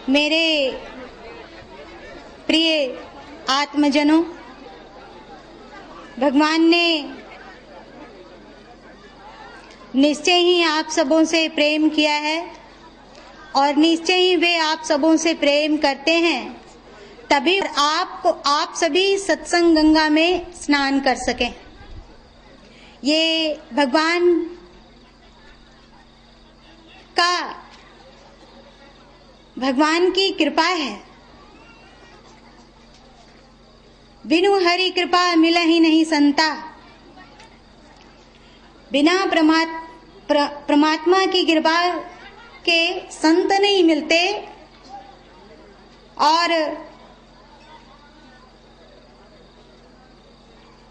मेरे प्रिय आत्मजनों, भगवान ने निश्चय ही आप सबों से प्रेम किया है और निश्चय ही वे आप सबों से प्रेम करते हैं, तभी आप सभी सत्संग गंगा में स्नान कर सकें। ये भगवान की कृपा है। बिनु हरि कृपा मिला ही नहीं संता। बिना परमात्मा की कृपा के संत नहीं मिलते और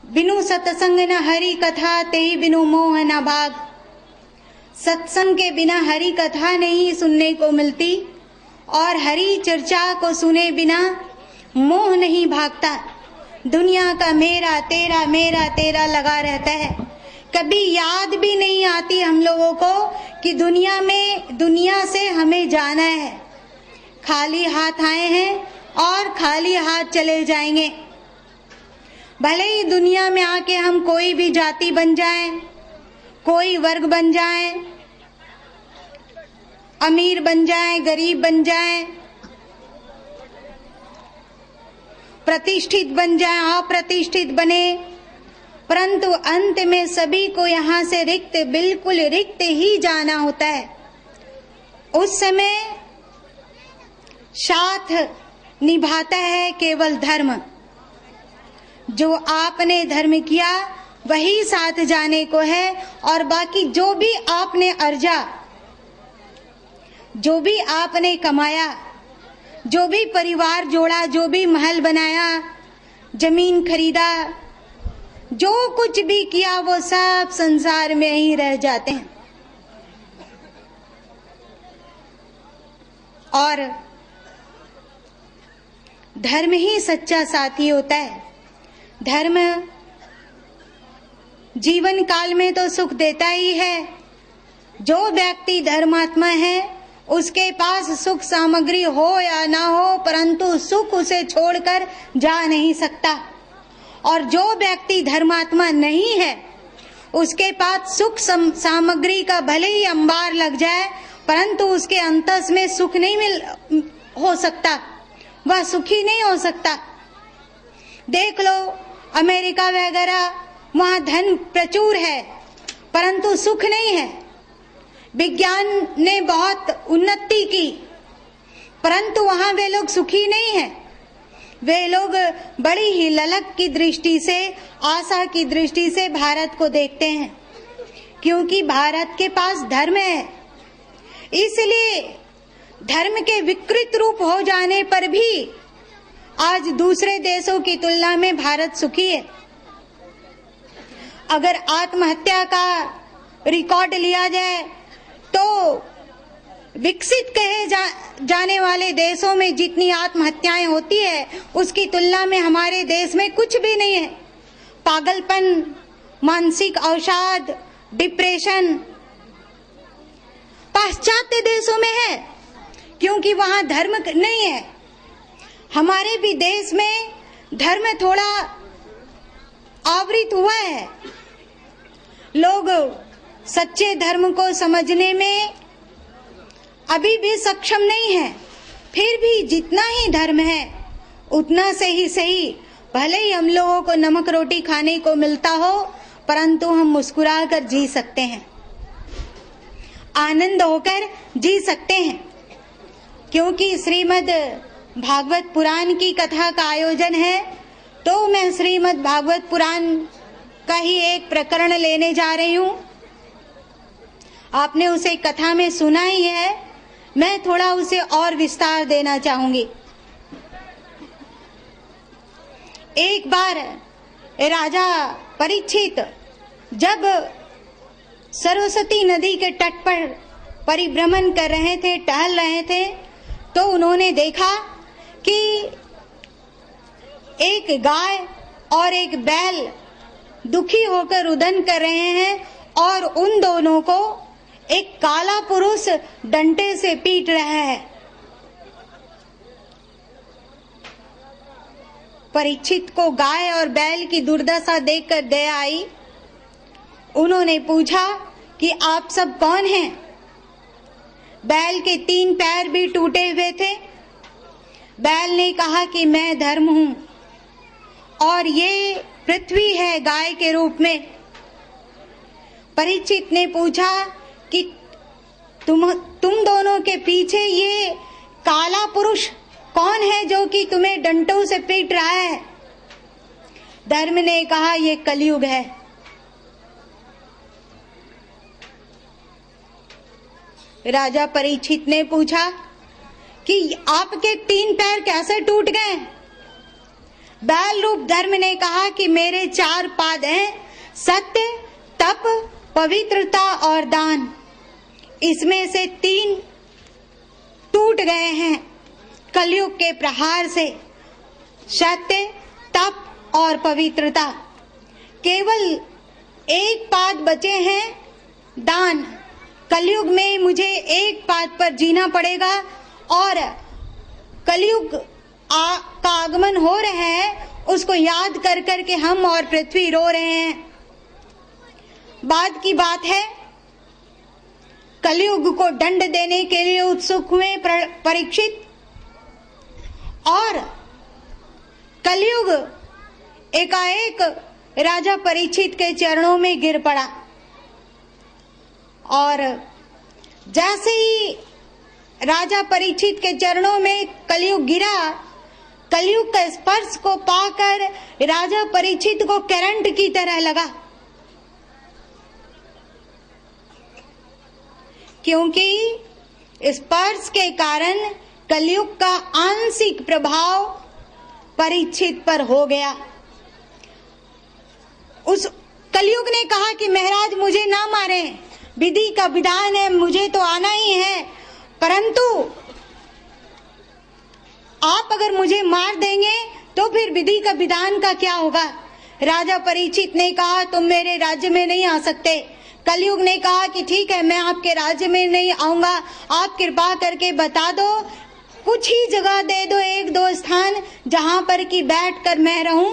बिनु सत्संग न हरि कथा तेहि बिनु मोह न भाग। सत्संग के बिना हरि कथा नहीं सुनने को मिलती और हरि चर्चा को सुने बिना मोह नहीं भागता। दुनिया का मेरा तेरा लगा रहता है। कभी याद भी नहीं आती हम लोगों को कि दुनिया से हमें जाना है। खाली हाथ आए हैं और खाली हाथ चले जाएंगे। भले ही दुनिया में आके हम कोई भी जाति बन जाएं, कोई वर्ग बन जाएं, अमीर बन जाएं, गरीब बन जाएं, प्रतिष्ठित बन जाएं, अप्रतिष्ठित बने, परंतु अंत में सभी को यहाँ से बिल्कुल रिक्त ही जाना होता है। उस समय साथ निभाता है केवल धर्म। जो आपने धर्म किया वही साथ जाने को है और बाकी जो भी आपने अर्जा, जो भी आपने कमाया, जो भी परिवार जोड़ा, जो भी महल बनाया, जमीन खरीदा, जो कुछ भी किया वो सब संसार में ही रह जाते हैं। और धर्म ही सच्चा साथी होता है। धर्म जीवन काल में तो सुख देता ही है। जो व्यक्ति धर्मात्मा है उसके पास सुख सामग्री हो या ना हो, परंतु सुख उसे छोड़कर जा नहीं सकता। और जो व्यक्ति धर्मात्मा नहीं है उसके पास सुख सामग्री का भले ही अंबार लग जाए, परंतु उसके अंतस में सुख नहीं हो सकता, वह सुखी नहीं हो सकता। देख लो अमेरिका वगैरह, वहाँ धन प्रचुर है परंतु सुख नहीं है। विज्ञान ने बहुत उन्नति की परंतु वहाँ वे लोग सुखी नहीं है। वे लोग बड़ी ही ललक की दृष्टि से, आशा की दृष्टि से भारत को देखते हैं, क्योंकि भारत के पास धर्म है। इसलिए धर्म के विकृत रूप हो जाने पर भी आज दूसरे देशों की तुलना में भारत सुखी है। अगर आत्महत्या का रिकॉर्ड लिया जाए तो विकसित कहे जाने वाले देशों में जितनी आत्महत्याएं होती है उसकी तुलना में हमारे देश में कुछ भी नहीं है। पागलपन, मानसिक अवसाद, डिप्रेशन पाश्चात्य देशों में है, क्योंकि वहां धर्म नहीं है। हमारे भी देश में धर्म थोड़ा आवृत हुआ है। लोग सच्चे धर्म को समझने में अभी भी सक्षम नहीं है। फिर भी जितना ही धर्म है उतना से ही सही। भले ही हम लोगों को नमक रोटी खाने को मिलता हो, परंतु हम मुस्कुरा कर जी सकते हैं, आनंद होकर जी सकते हैं। क्योंकि श्रीमद् भागवत पुराण की कथा का आयोजन है, तो मैं श्रीमद् भागवत पुराण का ही एक प्रकरण लेने जा रही हूँ। आपने उसे कथा में सुना ही है, मैं थोड़ा उसे और विस्तार देना चाहूंगी। एक बार राजा परीक्षित जब सरस्वती नदी के तट पर परिभ्रमण कर रहे थे, टहल रहे थे, तो उन्होंने देखा कि एक गाय और एक बैल दुखी होकर रुदन कर रहे हैं और उन दोनों को एक काला पुरुष डंडे से पीट रहा है। परीक्षित को गाय और बैल की दुर्दशा देखकर दया आई। उन्होंने पूछा कि आप सब कौन हैं? बैल के 3 पैर भी टूटे हुए थे। बैल ने कहा कि मैं धर्म हूं और ये पृथ्वी है गाय के रूप में। परीक्षित ने पूछा कि तुम दोनों के पीछे ये काला पुरुष कौन है जो कि तुम्हें डंडों से पीट रहा है? धर्म ने कहा ये कलयुग है। राजा परीक्षित ने पूछा कि आपके 3 पैर कैसे टूट गए? बैल रूप धर्म ने कहा कि मेरे 4 पाद हैं, सत्य, तप, पवित्रता और दान। इसमें से 3 टूट गए हैं कलयुग के प्रहार से। सत्य, तप और पवित्रता। केवल 1 पाद बचे हैं, दान। कलयुग में मुझे 1 पाद पर जीना पड़ेगा और कलयुग का आगमन हो रहा है, उसको याद कर कर के हम और पृथ्वी रो रहे हैं। बाद की बात है, कलयुग को दंड देने के लिए उत्सुक हुए परीक्षित, और कलयुग एकाएक राजा परीक्षित के चरणों में गिर पड़ा। और जैसे ही राजा परीक्षित के चरणों में कलयुग गिरा, कलयुग के स्पर्श को पाकर राजा परीक्षित को करंट की तरह लगा, क्योंकि स्पर्श के कारण कलयुग का आंशिक प्रभाव परीक्षित पर हो गया। उस कलयुग ने कहा कि महाराज मुझे ना मारे, विधि का विधान है, मुझे तो आना ही है, परंतु आप अगर मुझे मार देंगे तो फिर विधि का विधान का क्या होगा? राजा परीक्षित ने कहा तुम मेरे राज्य में नहीं आ सकते। कलयुग ने कहा कि ठीक है, मैं आपके राज्य में नहीं आऊंगा, आप कृपा करके बता दो, कुछ ही जगह दे दो, 1-2 स्थान जहां पर कि बैठकर मैं रहूं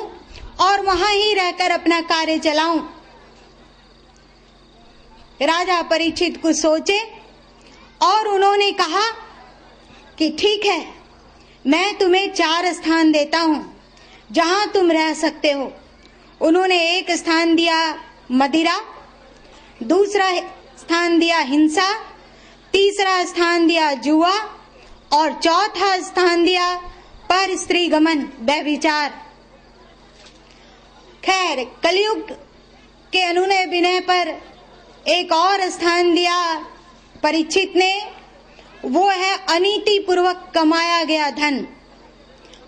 और वहां ही रहकर अपना कार्य चलाऊं। राजा परीक्षित कुछ सोचे और उन्होंने कहा कि ठीक है, मैं तुम्हें 4 स्थान देता हूं जहां तुम रह सकते हो। उन्होंने एक स्थान दिया मदिरा, दूसरा स्थान दिया हिंसा, तीसरा स्थान दिया जुआ और चौथा स्थान दिया पर स्त्री गमन, व्यभिचार। खैर, कलयुग के अनुनय विनय पर एक और स्थान दिया परीक्षित ने, वो है अनीति पूर्वक कमाया गया धन।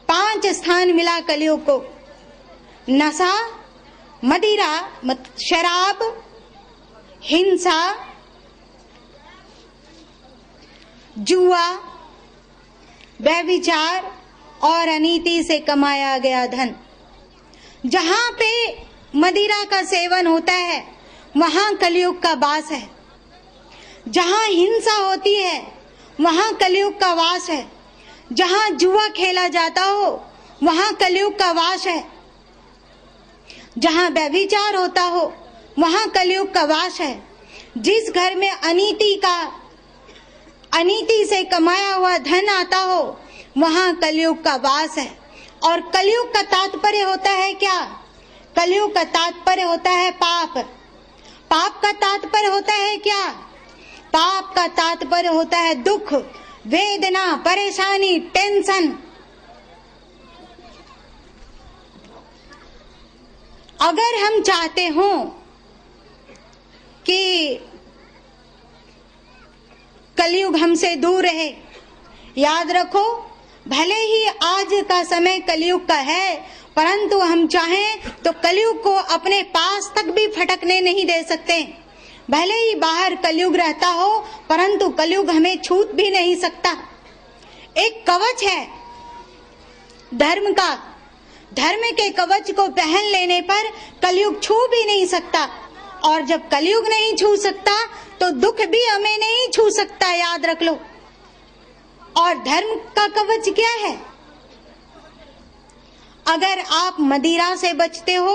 5 स्थान मिला कलयुग को, नशा, मदिरा शराब, हिंसा, जुआ, व्यभिचार और अनीति से कमाया गया धन। जहां पे मदिरा का सेवन होता है वहां कलयुग का वास है, जहां हिंसा होती है वहां कलयुग का वास है, जहां जुआ खेला जाता हो वहां कलयुग का वास है, जहां व्यभिचार होता हो वहां कलयुग का वास है। जिस घर में अनीति से कमाया हुआ धन आता हो वहां कलयुग का वास है। और कलयुग का तात्पर्य होता है क्या? कलयुग का तात्पर्य होता है पाप। पाप का तात्पर्य होता है क्या? पाप का तात्पर्य होता है दुख, वेदना, परेशानी, टेंशन। अगर हम चाहते हो कि कलयुग हमसे दूर रहे, याद रखो, भले ही आज का समय कलयुग का है, परंतु हम चाहें तो कलयुग को अपने पास तक भी फटकने नहीं दे सकते। भले ही बाहर कलयुग रहता हो, परंतु कलयुग हमें छूट भी नहीं सकता। एक कवच है धर्म का, धर्म के कवच को पहन लेने पर कलयुग छू भी नहीं सकता, और जब कलयुग नहीं छू सकता तो दुख भी हमें नहीं छू सकता, याद रख लो। और धर्म का कवच क्या है? अगर आप मदिरा से बचते हो,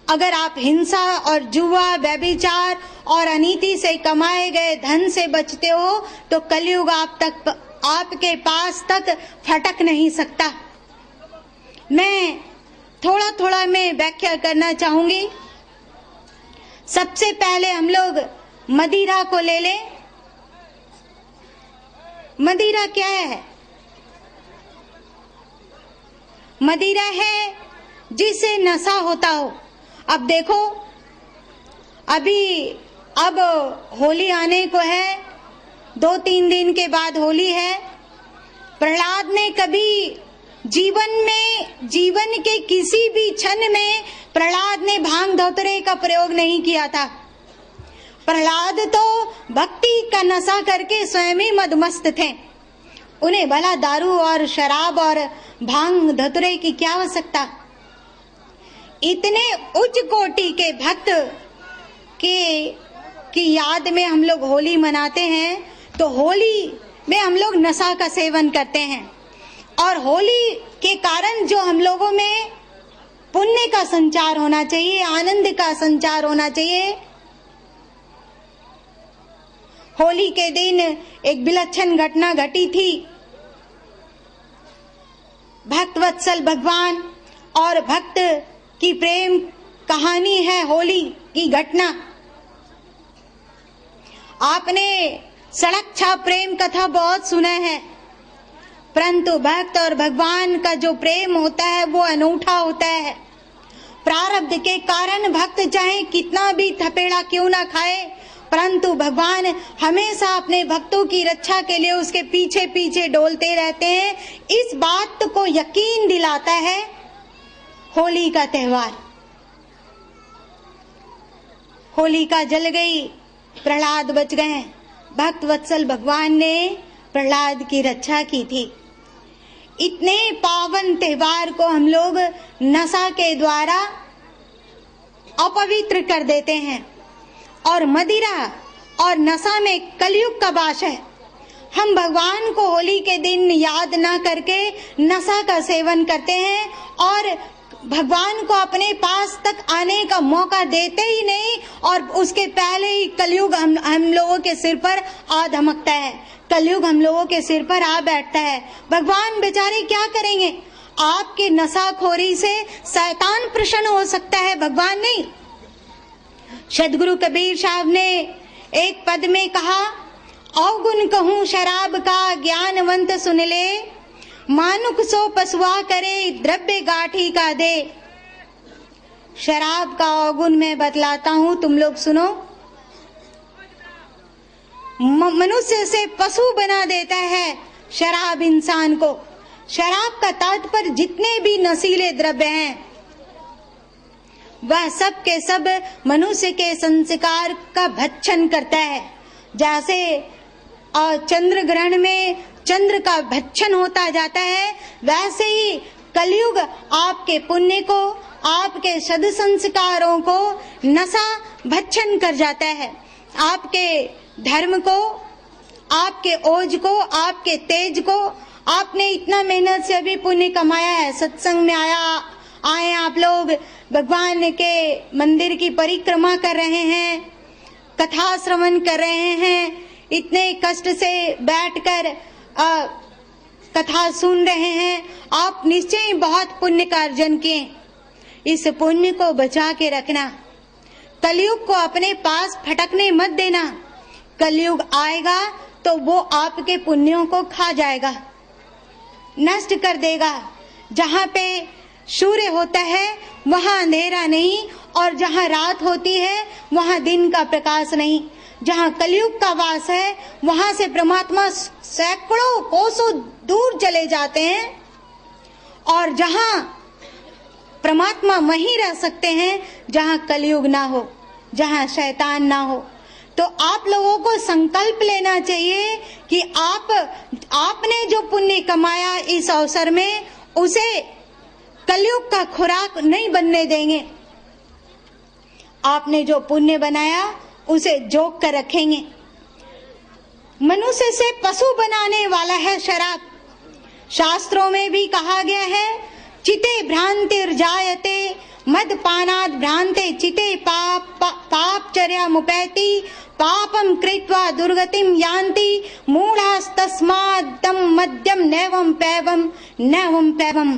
अगर आप हिंसा और जुआ, व्यभिचार और अनीति से कमाए गए धन से बचते हो, तो कलयुग आपके पास तक फटक नहीं सकता। मैं थोड़ा मैं व्याख्या करना चाहूंगी। सबसे पहले हम लोग मदिरा को ले लें। मदिरा क्या है? मदिरा है जिसे नशा होता हो। अब देखो, अब होली आने को है, 2-3 दिन के बाद होली है। प्रहलाद ने कभी जीवन के किसी भी क्षण में प्रहलाद ने भांग धतूरे का प्रयोग नहीं किया था। प्रहलाद तो भक्ति का नशा करके स्वयं ही मदमस्त थे। उन्हें भला दारू और शराब और भांग धतूरे की क्या आवश्यकता। इतने उच्च कोटि के भक्त की याद में हम लोग होली मनाते हैं, तो होली में हम लोग नशा का सेवन करते हैं, और होली के कारण जो हम लोगों में पुण्य का संचार होना चाहिए, आनंद का संचार होना चाहिए। होली के दिन एक विलक्षण घटना घटी थी। भक्त वत्सल भगवान और भक्त की प्रेम कहानी है होली की घटना। आपने सड़क छाप प्रेम कथा बहुत सुना है, परंतु भक्त और भगवान का जो प्रेम होता है वो अनूठा होता है। प्रारब्ध के कारण भक्त चाहे कितना भी थपेड़ा क्यों ना खाए, परंतु भगवान हमेशा अपने भक्तों की रक्षा के लिए उसके पीछे पीछे डोलते रहते हैं। इस बात को यकीन दिलाता है होली का त्योहार। होलिका जल गई, प्रहलाद बच गए। भक्त वत्सल भगवान ने प्रहलाद की रक्षा की थी। इतने पावन त्योहार को हम लोग नशा के द्वारा अपवित्र कर देते हैं, और मदिरा और नशा में कलयुग का वास है। हम भगवान को होली के दिन याद ना करके नशा का सेवन करते हैं, और भगवान को अपने पास तक आने का मौका देते ही नहीं, और उसके पहले ही कलयुग हम लोगों के सिर पर आ धमकता है। कलयुग हम लोगों के सिर पर आ बैठता है। भगवान बेचारे क्या करेंगे? आपके नशाखोरी से शैतान प्रसन्न हो सकता है, भगवान नहीं। सदगुरु कबीर साहब ने एक पद में कहा, अवगुण कहूं शराब का ज्ञानवंत सुन ले, मानुक सो पसुआ करे द्रव्य गाठी का दे। शराब का अवगुण मैं बतलाता हूं, तुम लोग सुनो। मनुष्य से पशु बना देता है शराब इंसान को। शराब का तात्पर्य जितने भी नशीले द्रव्य हैं वह सब के सब मनुष्य के संस्कार का भक्षण करता है। जैसे चंद्र ग्रहण में चंद्र का भक्षण होता जाता है, वैसे ही कलयुग आपके पुण्य को, आपके सद संस्कारों को नशा भक्षण कर जाता है। आपके धर्म को, आपके ओज को, आपके तेज को, आपने इतना मेहनत से अभी पुण्य कमाया है, सत्संग में आए आप लोग, भगवान के मंदिर की परिक्रमा कर रहे हैं, कथा श्रवण कर रहे हैं, इतने कष्ट से बैठकर कथा सुन रहे हैं, आप निश्चय बहुत पुण्य का अर्जन किए। इस पुण्य को बचा के रखना, कलयुग को अपने पास फटकने मत देना। कलयुग आएगा तो वो आपके पुण्यों को खा जाएगा, नष्ट कर देगा। जहाँ पे सूर्य होता है वहाँ अंधेरा नहीं, और जहाँ रात होती है वहाँ दिन का प्रकाश नहीं। जहाँ कलयुग का वास है वहाँ से परमात्मा सैकड़ों कोसों दूर चले जाते हैं, और जहाँ परमात्मा वहीं रह सकते हैं जहाँ कलयुग ना हो, जहाँ शैतान ना हो। तो आप लोगों को संकल्प लेना चाहिए कि आपने जो पुण्य कमाया इस अवसर में, उसे कलयुग का खुराक नहीं बनने देंगे। आपने जो पुण्य बनाया उसे जोक कर रखेंगे। मनुष्य से पशु बनाने वाला है शराब। शास्त्रों में भी कहा गया है, चिते भ्रांतिर्जायते मदपानात् भ्रांते चिते पापचर्यामुपैति पापम कृत्वा दुर्गतिम यान्ति मूढ़ास्तस्मात् तं मद्यम नैवं पैवम।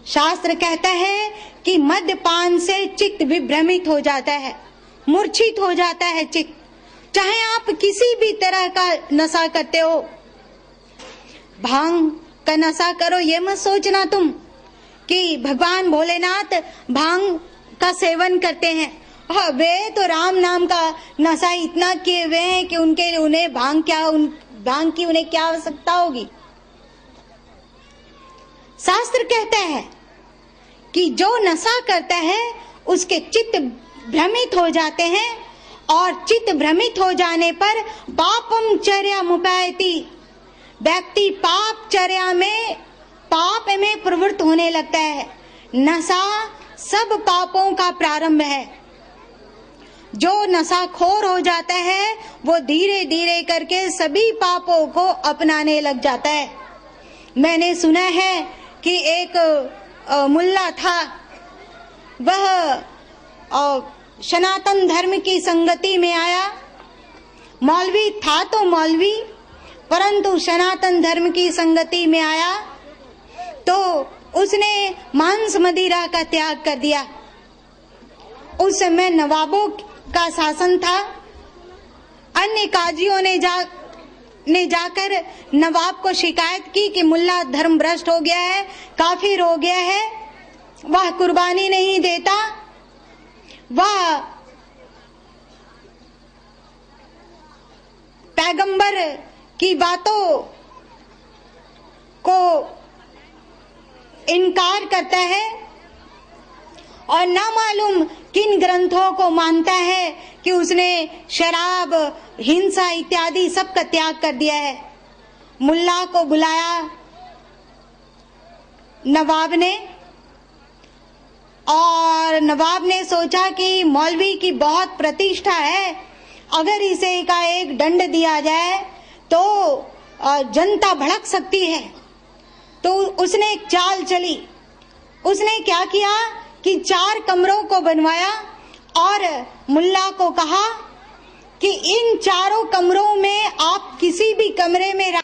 शास्त्र कहता है कि मद्यपान से चित्त विभ्रमित हो जाता है, मूर्छित हो जाता है चित्त। चाहे आप किसी भी तरह का नशा करते हो, भांग का नशा करो, ये मत सोचना तुम कि भगवान भोलेनाथ भांग का सेवन करते हैं। हाँ, वे तो राम नाम का नशा इतना किए हुए हैं कि उन्हें भांग की उन्हें क्या आवश्यकता होगी। शास्त्र कहता है कि जो नशा करता है उसके चित्त भ्रमित हो जाते हैं, और चित्त भ्रमित हो जाने पर पापम चर्या मुपायति, व्यक्ति पाप में प्रवृत्त होने लगता है। नशा सब पापों का प्रारंभ है। जो नशाखोर हो जाता है वो धीरे धीरे करके सभी पापों को अपनाने लग जाता है। मैंने सुना है कि एक मुल्ला था, वह सनातन धर्म की संगति में आया। मौलवी था तो मौलवी, परंतु सनातन धर्म की संगति में आया तो उसने मांस मदिरा का त्याग कर दिया। उस समय नवाबों का शासन था। अन्य काजियों ने जाकर नवाब को शिकायत की कि मुल्ला धर्म भ्रष्ट हो गया है, काफिर हो गया है, वह कुर्बानी नहीं देता, वह पैगंबर की बातों को इनकार करता है और ना मालूम किन ग्रंथों को मानता है कि उसने शराब, हिंसा इत्यादि सब का त्याग कर दिया है। मुल्ला को बुलाया नवाब ने, और नवाब ने सोचा कि मौलवी की बहुत प्रतिष्ठा है, अगर इसे का एक दंड दिया जाए तो जनता भड़क सकती है। तो उसने एक चाल चली। उसने क्या किया कि 4 कमरों को बनवाया और मुल्ला को कहा कि इन चारों कमरों में आप किसी भी कमरे में